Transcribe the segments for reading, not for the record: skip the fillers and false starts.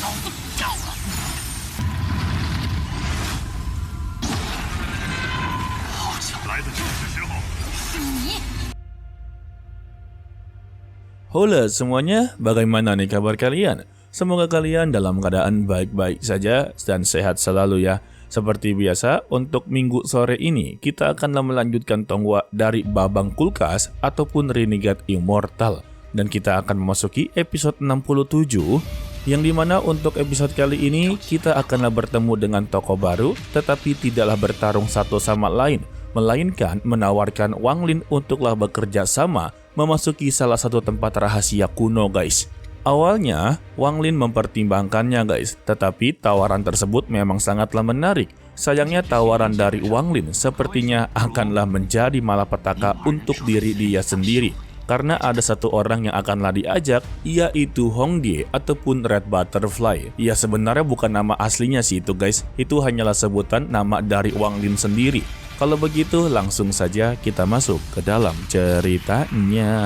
Halo semuanya, bagaimana nih kabar kalian? Semoga kalian dalam keadaan baik-baik saja dan sehat selalu ya. Seperti biasa, untuk minggu sore ini kita akan melanjutkan tonggak dari Babang Kulkas ataupun Renegade Immortal. Dan kita akan memasuki episode 67, yang dimana untuk episode kali ini kita akanlah bertemu dengan tokoh baru, tetapi tidaklah bertarung satu sama lain, melainkan menawarkan Wang Lin untuklah bekerja sama memasuki salah satu tempat rahasia kuno guys. Awalnya Wang Lin mempertimbangkannya guys, tetapi tawaran tersebut memang sangatlah menarik. Sayangnya tawaran dari Wang Lin sepertinya akanlah menjadi malapetaka untuk diri dia sendiri, karena ada satu orang yang akanlah diajak, yaitu Hongdie ataupun Red Butterfly. Ya sebenarnya bukan nama aslinya sih itu guys, itu hanyalah sebutan nama dari Wang Lin sendiri. Kalau begitu langsung saja kita masuk ke dalam ceritanya.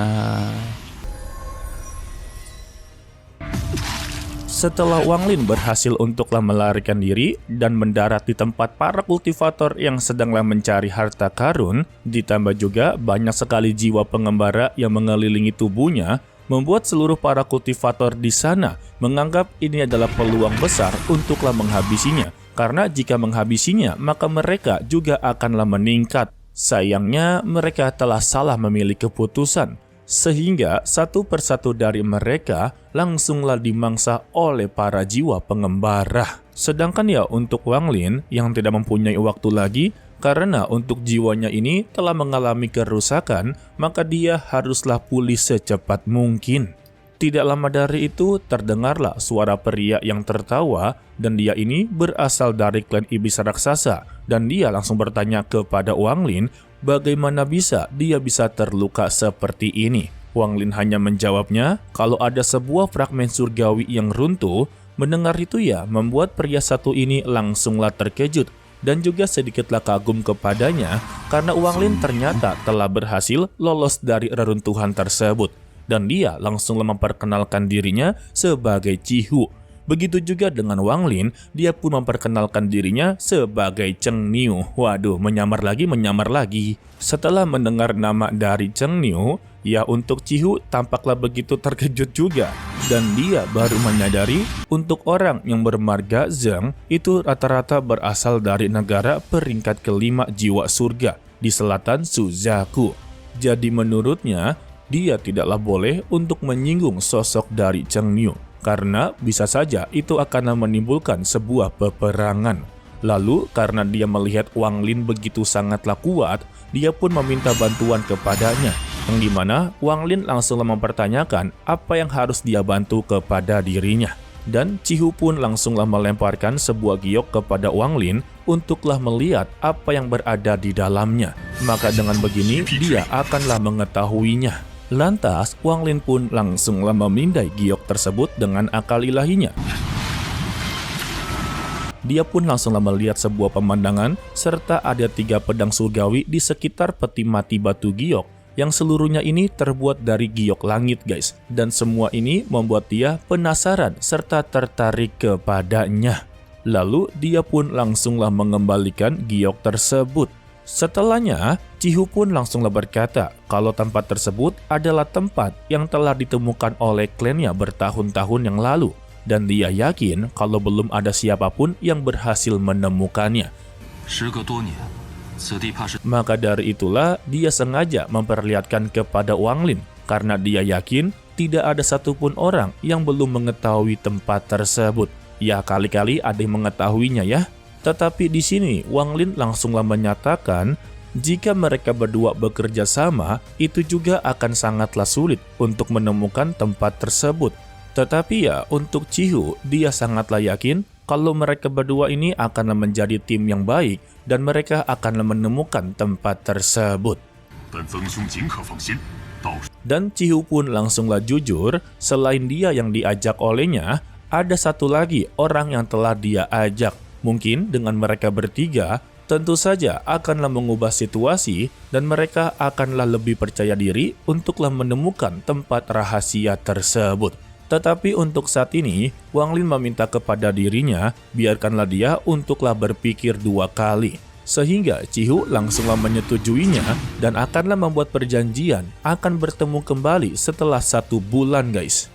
Setelah Wang Lin berhasil untuklah melarikan diri dan mendarat di tempat para kultivator yang sedanglah mencari harta karun, ditambah juga banyak sekali jiwa pengembara yang mengelilingi tubuhnya, membuat seluruh para kultivator di sana menganggap ini adalah peluang besar untuklah menghabisinya. Karena jika menghabisinya, maka mereka juga akanlah meningkat. Sayangnya, mereka telah salah memilih keputusan. Sehingga satu persatu dari mereka langsunglah dimangsa oleh para jiwa pengembara. Sedangkan ya untuk Wang Lin yang tidak mempunyai waktu lagi, karena untuk jiwanya ini telah mengalami kerusakan, maka dia haruslah pulih secepat mungkin. Tidak lama dari itu terdengarlah suara pria yang tertawa, dan dia ini berasal dari klan iblis raksasa, dan dia langsung bertanya kepada Wang Lin bagaimana bisa dia bisa terluka seperti ini. Wang Lin hanya menjawabnya kalau ada sebuah fragmen surgawi yang runtuh. Mendengar itu ya membuat pria satu ini langsunglah terkejut dan juga sedikitlah kagum kepadanya karena Wang Lin ternyata telah berhasil lolos dari reruntuhan tersebut. Dan dia langsung memperkenalkan dirinya sebagai Cihu. Begitu juga dengan Wang Lin, dia pun memperkenalkan dirinya sebagai Cheng Niu. Waduh, menyamar lagi. Setelah mendengar nama dari Cheng Niu, ya untuk Cihu tampaklah begitu terkejut juga. Dan dia baru menyadari untuk orang yang bermarga Zheng itu rata-rata berasal dari negara peringkat kelima jiwa surga di selatan Suzaku. Jadi menurutnya, dia tidaklah boleh untuk menyinggung sosok dari Cheng Niu, karena bisa saja itu akan menimbulkan sebuah peperangan. Lalu karena dia melihat Wang Lin begitu sangatlah kuat, dia pun meminta bantuan kepadanya, yang dimana Wang Lin langsunglah mempertanyakan apa yang harus dia bantu kepada dirinya. Dan Cihu pun langsunglah melemparkan sebuah giok kepada Wang Lin untuklah melihat apa yang berada di dalamnya. Maka dengan begini dia akanlah mengetahuinya. Lantas, Wang Lin pun langsunglah memindai giok tersebut dengan akal ilahinya. Dia pun langsunglah melihat sebuah pemandangan serta ada 3 pedang surgawi di sekitar peti mati batu giok yang seluruhnya ini terbuat dari giok langit guys. Dan semua ini membuat dia penasaran serta tertarik kepadanya. Lalu dia pun langsunglah mengembalikan giok tersebut. Setelahnya, Cihu pun langsunglah berkata kalau tempat tersebut adalah tempat yang telah ditemukan oleh klannya bertahun-tahun yang lalu. Dan dia yakin kalau belum ada siapapun yang berhasil menemukannya. Maka dari itulah dia sengaja memperlihatkan kepada Wang Lin, karena dia yakin tidak ada satupun orang yang belum mengetahui tempat tersebut. Ya kali-kali ada yang mengetahuinya ya. Tetapi di sini Wang Lin langsunglah menyatakan jika mereka berdua bekerja sama, itu juga akan sangatlah sulit untuk menemukan tempat tersebut. Tetapi ya untuk Cihu, dia sangatlah yakin kalau mereka berdua ini akan menjadi tim yang baik dan mereka akan menemukan tempat tersebut. Dan Cihu pun langsunglah jujur, selain dia yang diajak olehnya, ada satu lagi orang yang telah dia ajak. Mungkin dengan mereka bertiga, tentu saja akanlah mengubah situasi dan mereka akanlah lebih percaya diri untuklah menemukan tempat rahasia tersebut. Tetapi untuk saat ini, Wang Lin meminta kepada dirinya, biarkanlah dia untuklah berpikir 2 kali. Sehingga Cihu langsunglah menyetujuinya dan akanlah membuat perjanjian akan bertemu kembali setelah 1 bulan guys.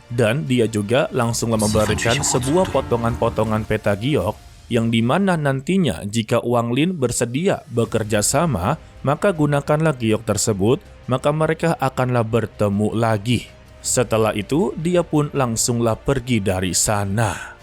Dan dia juga langsunglah memberikan sebuah potongan-potongan peta giok yang dimana nantinya jika Wang Lin bersedia bekerja sama, maka gunakanlah giok tersebut, maka mereka akanlah bertemu lagi. Setelah itu, dia pun langsunglah pergi dari sana.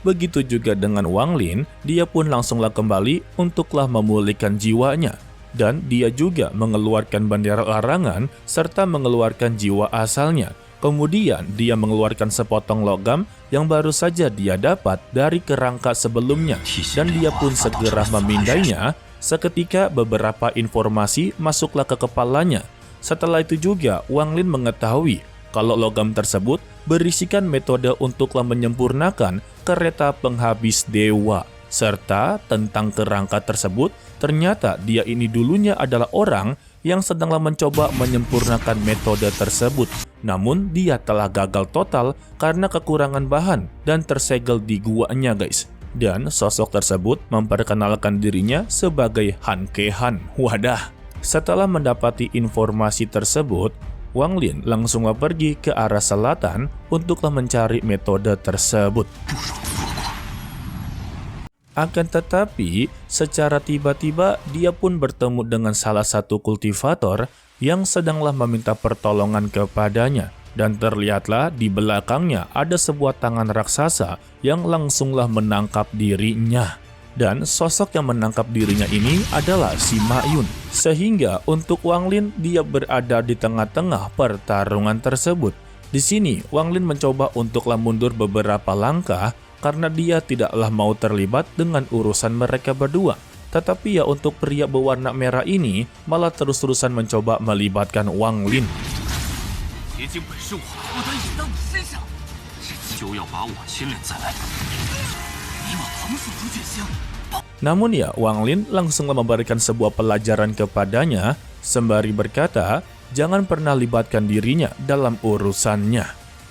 Begitu juga dengan Wang Lin, dia pun langsunglah kembali untuklah memulihkan jiwanya. Dan dia juga mengeluarkan bendera larangan serta mengeluarkan jiwa asalnya. Kemudian dia mengeluarkan sepotong logam yang baru saja dia dapat dari kerangka sebelumnya. Dan dia pun segera memindainya. Seketika beberapa informasi masuklah ke kepalanya. Setelah itu juga Wang Lin mengetahui kalau logam tersebut berisikan metode untuklah menyempurnakan kereta penghabis dewa. Serta tentang kerangka tersebut, ternyata dia ini dulunya adalah orang yang sedanglah mencoba menyempurnakan metode tersebut. Namun dia telah gagal total karena kekurangan bahan dan tersegel di guanya guys. Dan sosok tersebut memperkenalkan dirinya sebagai Han Ke-han. Wadah. Setelah mendapati informasi tersebut, Wang Lin langsunglah pergi ke arah selatan untuklah mencari metode tersebut. Akan tetapi, secara tiba-tiba dia pun bertemu dengan salah satu kultivator yang sedanglah meminta pertolongan kepadanya. Dan terlihatlah di belakangnya ada sebuah tangan raksasa yang langsunglah menangkap dirinya. Dan sosok yang menangkap dirinya ini adalah si Ma Yun. Sehingga untuk Wang Lin dia berada di tengah-tengah pertarungan tersebut. Di sini Wang Lin mencoba untuklah mundur beberapa langkah karena dia tidaklah mau terlibat dengan urusan mereka berdua. Tetapi ya untuk pria berwarna merah ini malah terus-terusan mencoba melibatkan Wang Lin. Namun ya, Wang Lin langsung memberikan sebuah pelajaran kepadanya, sembari berkata, jangan pernah libatkan dirinya dalam urusannya.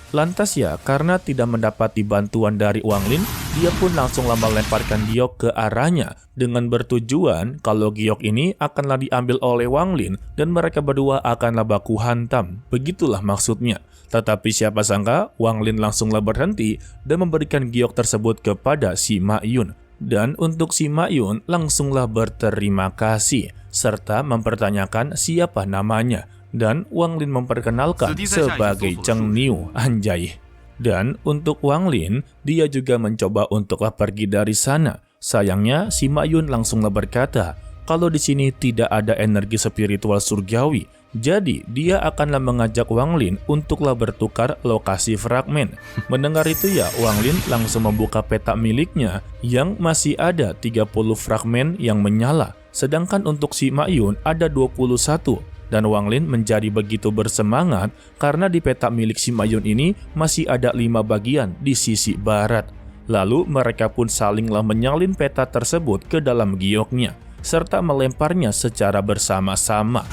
Lantas ya, karena tidak mendapati bantuan dari Wang Lin, dia pun langsunglah melemparkan giok ke arahnya, dengan bertujuan kalau giok ini akanlah diambil oleh Wang Lin, dan mereka berdua akanlah baku hantam. Begitulah maksudnya. Tetapi siapa sangka, Wang Lin langsunglah berhenti dan memberikan giok tersebut kepada si Ma Yun. Dan untuk si Ma Yun langsunglah berterima kasih, serta mempertanyakan siapa namanya. Dan Wang Lin memperkenalkan sebagai Cheng Niu, anjay. Dan untuk Wang Lin, dia juga mencoba untuklah pergi dari sana. Sayangnya si Ma Yun langsunglah berkata, kalau di sini tidak ada energi spiritual surgawi. Jadi, dia akanlah mengajak Wang Lin untuklah bertukar lokasi fragmen. Mendengar itu ya, Wang Lin langsung membuka peta miliknya yang masih ada 30 fragmen yang menyala. Sedangkan untuk si Ma Yun ada 21. Dan Wang Lin menjadi begitu bersemangat karena di peta milik si Ma Yun ini masih ada 5 bagian di sisi barat. Lalu mereka pun salinglah menyalin peta tersebut ke dalam gioknya, serta melemparnya secara bersama-sama.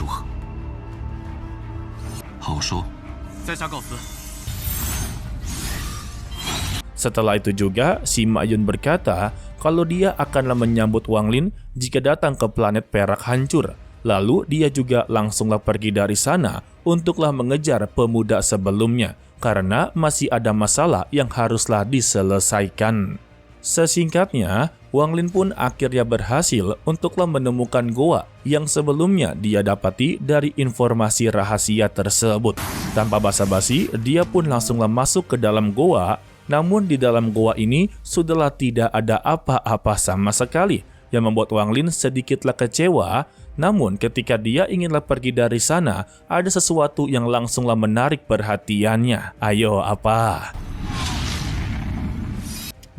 Setelah itu juga, si Ma Yun berkata kalau dia akanlah menyambut Wang Lin jika datang ke planet perak hancur. Lalu dia juga langsunglah pergi dari sana untuklah mengejar pemuda sebelumnya, karena masih ada masalah yang haruslah diselesaikan. Sesingkatnya, Wang Lin pun akhirnya berhasil untuklah menemukan goa yang sebelumnya dia dapati dari informasi rahasia tersebut. Tanpa basa-basi, dia pun langsunglah masuk ke dalam goa. Namun di dalam goa ini sudahlah tidak ada apa-apa sama sekali, yang membuat Wang Lin sedikitlah kecewa. Namun ketika dia inginlah pergi dari sana, ada sesuatu yang langsunglah menarik perhatiannya. Ayo, apa?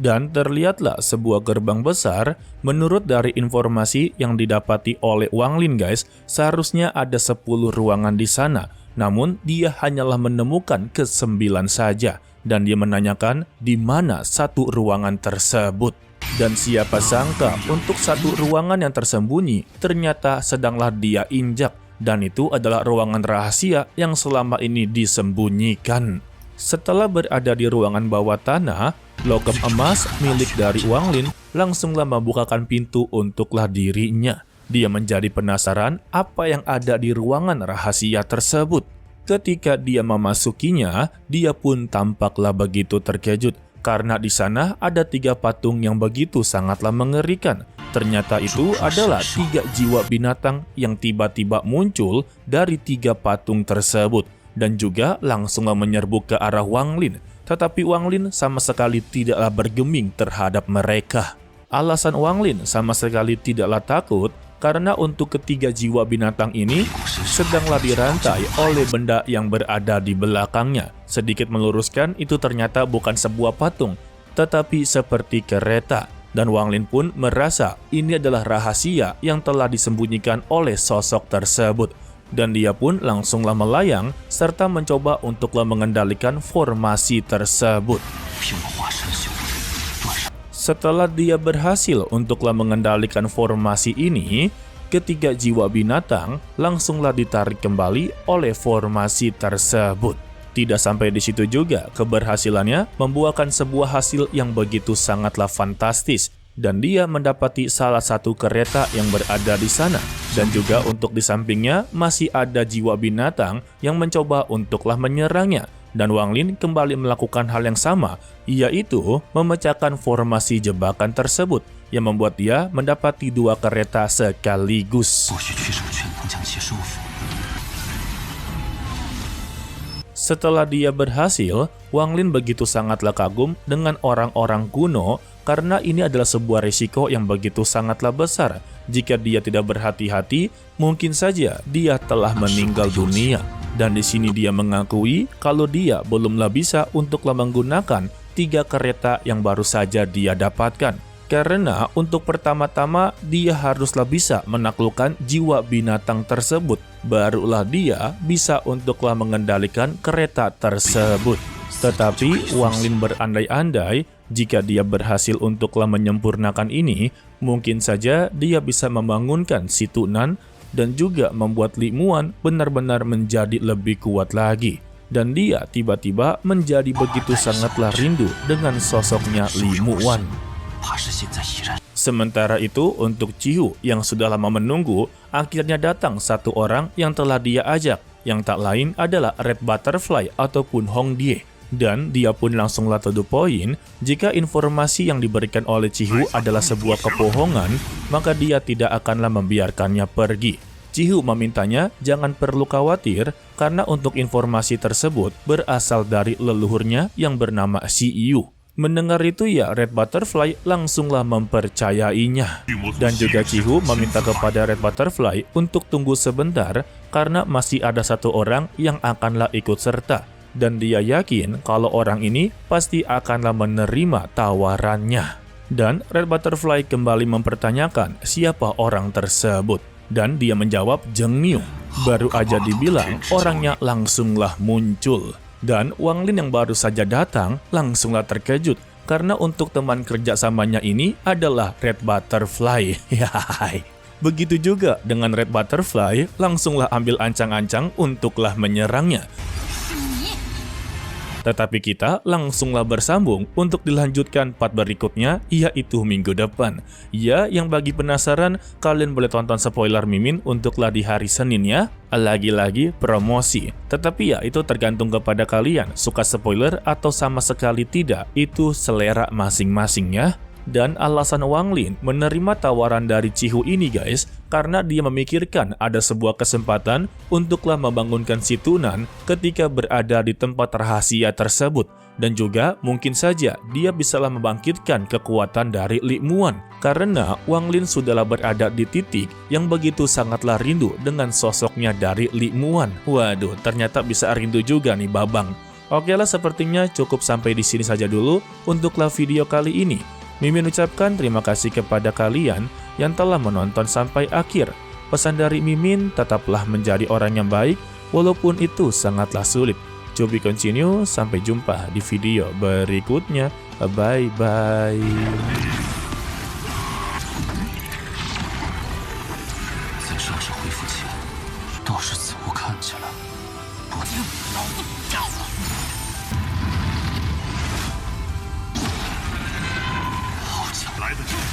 Dan terlihatlah sebuah gerbang besar. Menurut dari informasi yang didapati oleh Wang Lin guys, seharusnya ada 10 ruangan di sana. Namun dia hanyalah menemukan ke-9 saja. Dan dia menanyakan di mana satu ruangan tersebut. Dan siapa sangka untuk satu ruangan yang tersembunyi ternyata sedanglah dia injak. dan itu adalah ruangan rahasia yang selama ini disembunyikan. Setelah berada di ruangan bawah tanah, logam emas milik dari Wang Lin langsunglah membukakan pintu untuklah dirinya. Dia menjadi penasaran apa yang ada di ruangan rahasia tersebut. Ketika dia memasukinya, dia pun tampaklah begitu terkejut karena di sana ada 3 patung yang begitu sangatlah mengerikan. Ternyata itu adalah 3 jiwa binatang yang tiba-tiba muncul dari 3 patung tersebut dan juga langsung menyerbu ke arah Wang Lin. Tetapi Wang Lin sama sekali tidaklah bergeming terhadap mereka. Alasan Wang Lin sama sekali tidaklah takut karena untuk ketiga jiwa binatang ini sedanglah dirantai oleh benda yang berada di belakangnya. Sedikit meluruskan, itu ternyata bukan sebuah patung, tetapi seperti kereta. Dan Wang Lin pun merasa ini adalah rahasia yang telah disembunyikan oleh sosok tersebut. Dan dia pun langsunglah melayang serta mencoba untuklah mengendalikan formasi tersebut. Setelah dia berhasil untuklah mengendalikan formasi ini, ketiga jiwa binatang langsunglah ditarik kembali oleh formasi tersebut. Tidak sampai di situ juga, keberhasilannya membuahkan sebuah hasil yang begitu sangatlah fantastis. Dan dia mendapati salah satu kereta yang berada di sana. Dan juga untuk di sampingnya masih ada jiwa binatang yang mencoba untuklah menyerangnya. Dan Wang Lin kembali melakukan hal yang sama, yaitu memecahkan formasi jebakan tersebut, yang membuat dia mendapati 2 kereta sekaligus. Setelah dia berhasil, Wang Lin begitu sangatlah kagum dengan orang-orang kuno karena ini adalah sebuah risiko yang begitu sangatlah besar. Jika dia tidak berhati-hati, mungkin saja dia telah meninggal dunia. Dan di sini dia mengakui kalau dia belumlah bisa untuklah menggunakan 3 kereta yang baru saja dia dapatkan. Karena untuk pertama-tama dia haruslah bisa menaklukkan jiwa binatang tersebut. Barulah dia bisa untuklah mengendalikan kereta tersebut. Tetapi Wang Lin berandai-andai jika dia berhasil untuklah menyempurnakan ini, mungkin saja dia bisa membangunkan si Tunan dan juga membuat Li Muan benar-benar menjadi lebih kuat lagi. Dan dia tiba-tiba menjadi begitu sangatlah rindu dengan sosoknya Li Muan. Sementara itu, untuk Cihu yang sudah lama menunggu, akhirnya datang satu orang yang telah dia ajak, yang tak lain adalah Red Butterfly ataupun Hong Die. Dan dia pun langsunglah to the point, jika informasi yang diberikan oleh Cihu adalah sebuah kebohongan, maka dia tidak akanlah membiarkannya pergi. Cihu memintanya jangan perlu khawatir, karena untuk informasi tersebut berasal dari leluhurnya yang bernama Xiyu. Mendengar itu ya, Red Butterfly langsunglah mempercayainya. Dan juga Cihu meminta kepada Red Butterfly untuk tunggu sebentar karena masih ada satu orang yang akanlah ikut serta. Dan dia yakin kalau orang ini pasti akanlah menerima tawarannya. Dan Red Butterfly kembali mempertanyakan siapa orang tersebut. Dan dia menjawab Zheng Miu. Baru aja dibilang, orangnya langsunglah muncul. Dan Wang Lin yang baru saja datang langsunglah terkejut karena untuk teman kerjasamanya ini adalah Red Butterfly. Begitu juga dengan Red Butterfly langsunglah ambil ancang-ancang untuklah menyerangnya. Tetapi kita langsunglah bersambung untuk dilanjutkan part berikutnya, yaitu minggu depan. Ya, yang bagi penasaran, kalian boleh tonton spoiler Mimin untuklah di hari Senin ya. Lagi-lagi promosi. Tetapi ya, itu tergantung kepada kalian. Suka spoiler atau sama sekali tidak, itu selera masing-masing ya. Dan alasan Wang Lin menerima tawaran dari Cihu ini guys, karena dia memikirkan ada sebuah kesempatan untuklah membangunkan si Tunan ketika berada di tempat rahasia tersebut. Dan juga mungkin saja dia bisalah membangkitkan kekuatan dari Li Muan. Karena Wang Lin sudahlah berada di titik yang begitu sangatlah rindu dengan sosoknya dari Li Muan. Waduh, ternyata bisa rindu juga nih Babang. Oke lah, sepertinya cukup sampai di sini saja dulu untuklah video kali ini. Mimin ucapkan terima kasih kepada kalian yang telah menonton sampai akhir. Pesan dari Mimin, tetaplah menjadi orang yang baik, walaupun itu sangatlah sulit. To be continue, sampai jumpa di video berikutnya. Bye-bye. 倒是似乎看起来不错。好强！来得及。